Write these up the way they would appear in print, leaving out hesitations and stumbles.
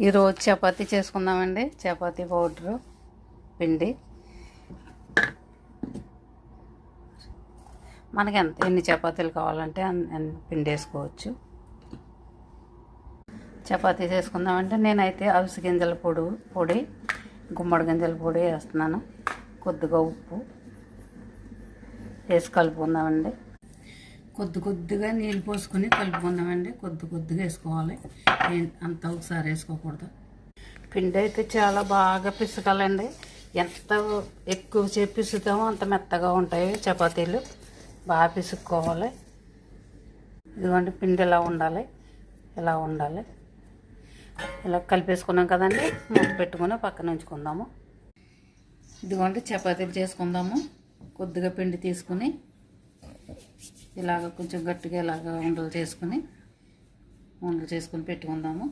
ఈరోజు చపాతీ చేసుకుందామండి. చపాతీ పౌడరు పిండి మనకి ఎన్ని చపాతీలు కావాలంటే అన్ని పిండి వేసుకోవచ్చు. చపాతీ చేసుకుందామంటే నేనైతే అవిసె గింజల పొడి గుమ్మడి గింజల పొడి వేస్తున్నాను. కొద్దిగా ఉప్పు వేసి కలుపుకుందామండి. కొద్దిగా నీళ్ళు పోసుకొని కలుపుకుందామండి. కొద్దిగా వేసుకోవాలి, అంతా ఒకసారి వేసుకోకూడదు. పిండి అయితే చాలా బాగా పిసకాలండి. ఎంత ఎక్కువసేపు పిసుకుతామో అంత మెత్తగా ఉంటాయి చపాతీలు. బాగా పిసుక్కోవాలి. ఇదిగోండి పిండి ఇలా ఉండాలి, ఇలా కలిపేసుకున్నాం కదండి. మూత పెట్టుకుని పక్కన ఉంచుకుందాము. ఇదిగోండి చపాతీలు చేసుకుందాము. కొద్దిగా పిండి తీసుకుని ఇలాగ కొంచెం గట్టిగా ఇలాగ ఉండలు చేసుకుని పెట్టుకుందాము.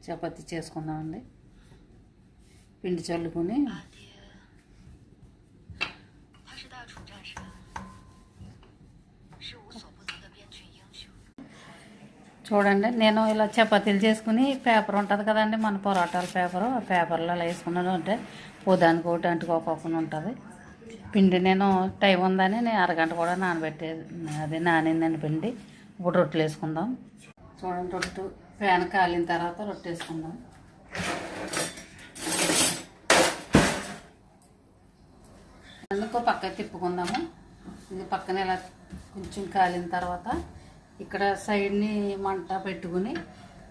చపాతీ చేసుకుందామండి. పిండి చల్లుకొని చూడండి, నేను ఇలా చపాతీలు చేసుకుని పేపర్ ఉంటుంది కదండి, మన పొరాటాల పేపరు, ఆ పేపర్లో అలా వేసుకున్నాను అంటే పోదానికి ఒకటి అంటుకోకుండా ఉంటుంది. పిండి నేను టైం ఉందని నేను అరగంట కూడా నానబెట్టేది, అది నానిందని పిండి. ఇప్పుడు రొట్టెలు వేసుకుందాం. చూడండి, రొట్టె ప్యాన్ కాలిన తర్వాత రొట్టె వేసుకుందాం. అందుకో పక్క తిప్పుకుందాము. ఇది పక్కన ఇలా కొంచెం కాలిన తర్వాత ఇక్కడ సైడ్ని మంట పెట్టుకుని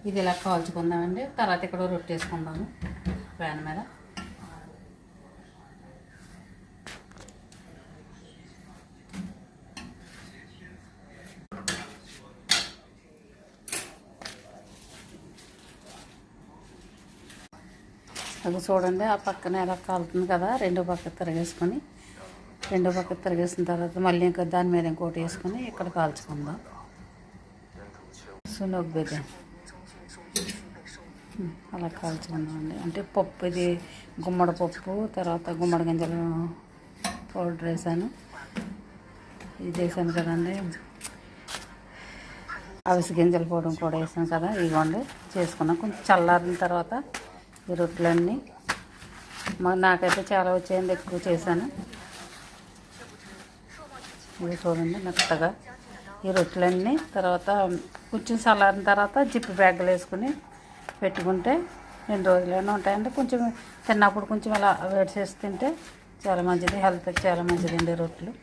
ఇది ఇలా కాల్చుకుందామండి. తర్వాత ఇక్కడ రొట్టె వేసుకుందాము ప్యాన్ మీద. అది చూడండి, ఆ పక్కన ఎలా కాలుతుంది కదా. రెండో పక్క తిరగేసిన తర్వాత మళ్ళీ ఇంకా దాని మీద ఇంకోటి వేసుకొని ఇక్కడ కాల్చుకుందాం. సునోగ్ బిర్యానీ అలా కాల్చుకుందామండి. అంటే పప్పు, ఇది గుమ్మడి పప్పు, తర్వాత గుమ్మడి గింజలు పౌడర్ వేసాను. ఇది వేసాను కదండి, అవిసె గింజల పౌడర్ కూడా వేసాను కదా. ఇవ్వండి చేసుకున్నాం. కొంచెం చల్లారిన తర్వాత ఈ రొట్టెలన్నీ నాకైతే చాలా వచ్చాయండి, ఎక్కువ చేశాను. ఇది చూడండి మెత్తగా ఈ రొట్టెలన్నీ. తర్వాత కొంచెం చల్లారిన తర్వాత జిప్పు బ్యాగులు వేసుకుని పెట్టుకుంటే 2 రోజులైనా ఉంటాయండి. కొంచెం తిన్నప్పుడు కొంచెం అలా వేడి చేసి తింటే చాలా మంచిది, హెల్త్కి చాలా మంచిదండి రొట్టెలు.